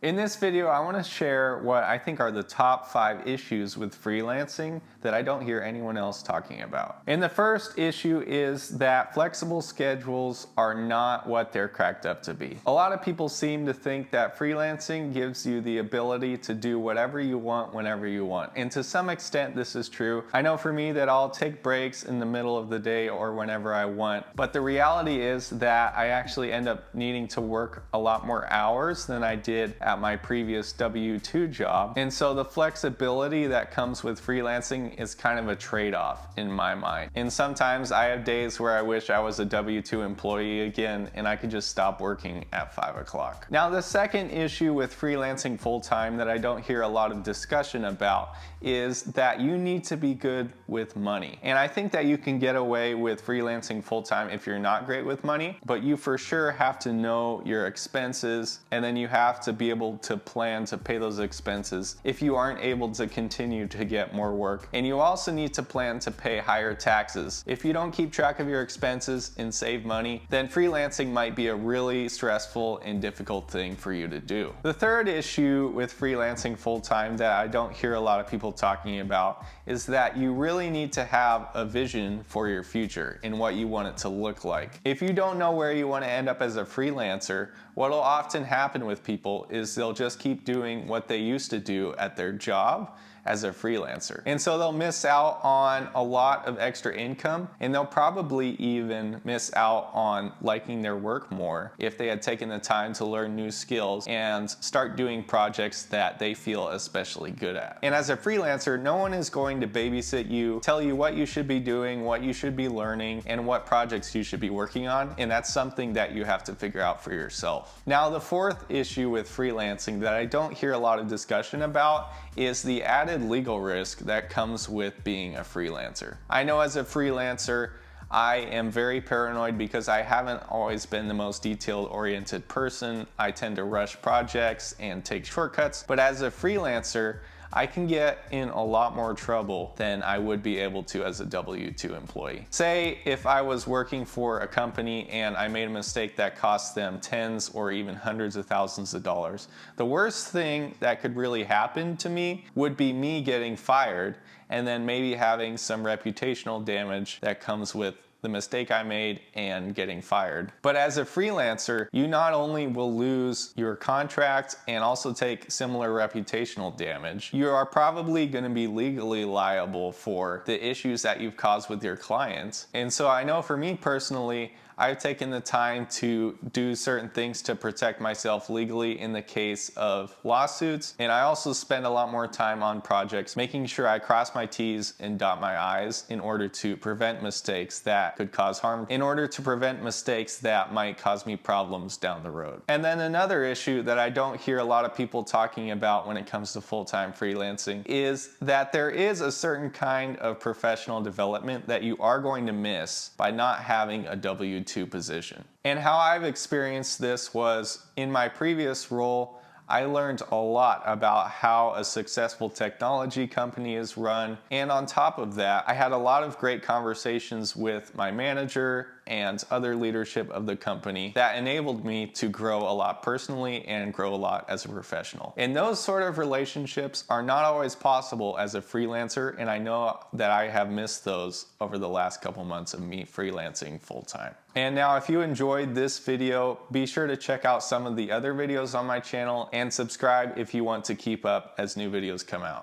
In this video, I want to share what I think are the top 5 issues with freelancing that I don't hear anyone else talking about. And the first issue is that flexible schedules are not what they're cracked up to be. A lot of people seem to think that freelancing gives you the ability to do whatever you want whenever you want. And to some extent, this is true. I know for me that I'll take breaks in the middle of the day or whenever I want. But the reality is that I actually end up needing to work a lot more hours than I did at my previous W-2 job. And so the flexibility that comes with freelancing is kind of a trade-off in my mind. And sometimes I have days where I wish I was a W-2 employee again and I could just stop working at 5 o'clock. Now, the second issue with freelancing full-time that I don't hear a lot of discussion about is that you need to be good with money. And I think that you can get away with freelancing full-time if you're not great with money, but you for sure have to know your expenses, and then you have to be able to plan to pay those expenses if you aren't able to continue to get more work. And you also need to plan to pay higher taxes. If you don't keep track of your expenses and save money, then freelancing might be a really stressful and difficult thing for you to do. The third issue with freelancing full-time that I don't hear a lot of people talking about is that you really need to have a vision for your future and what you want it to look like. If you don't know where you want to end up as a freelancer, what will often happen with people is they'll just keep doing what they used to do at their job as a freelancer. And so they'll miss out on a lot of extra income, and they'll probably even miss out on liking their work more if they had taken the time to learn new skills and start doing projects that they feel especially good at. And as a freelancer, no one is going to babysit you, tell you what you should be doing, what you should be learning, and what projects you should be working on, and that's something that you have to figure out for yourself. Now, the fourth issue with freelancing that I don't hear a lot of discussion about is the added legal risk that comes with being a freelancer. I know as a freelancer, I am very paranoid because I haven't always been the most detail-oriented person. I tend to rush projects and take shortcuts, but as a freelancer, I can get in a lot more trouble than I would be able to as a W-2 employee. Say if I was working for a company and I made a mistake that cost them tens or even hundreds of thousands of dollars. The worst thing that could really happen to me would be me getting fired and then maybe having some reputational damage that comes with the mistake I made and getting fired. But as a freelancer, you not only will lose your contract and also take similar reputational damage, you are probably going to be legally liable for the issues that you've caused with your clients. And so I know for me personally, I've taken the time to do certain things to protect myself legally in the case of lawsuits. And I also spend a lot more time on projects, making sure I cross my T's and dot my I's in order to prevent mistakes that could cause harm, in order to prevent mistakes that might cause me problems down the road. And then another issue that I don't hear a lot of people talking about when it comes to full-time freelancing is that there is a certain kind of professional development that you are going to miss by not having a W-2 position. And how I've experienced this was in my previous role, I learned a lot about how a successful technology company is run. And on top of that, I had a lot of great conversations with my manager and other leadership of the company that enabled me to grow a lot personally and grow a lot as a professional. And those sort of relationships are not always possible as a freelancer, and I know that I have missed those over the last couple months of me freelancing full-time. And now, if you enjoyed this video, be sure to check out some of the other videos on my channel and subscribe if you want to keep up as new videos come out.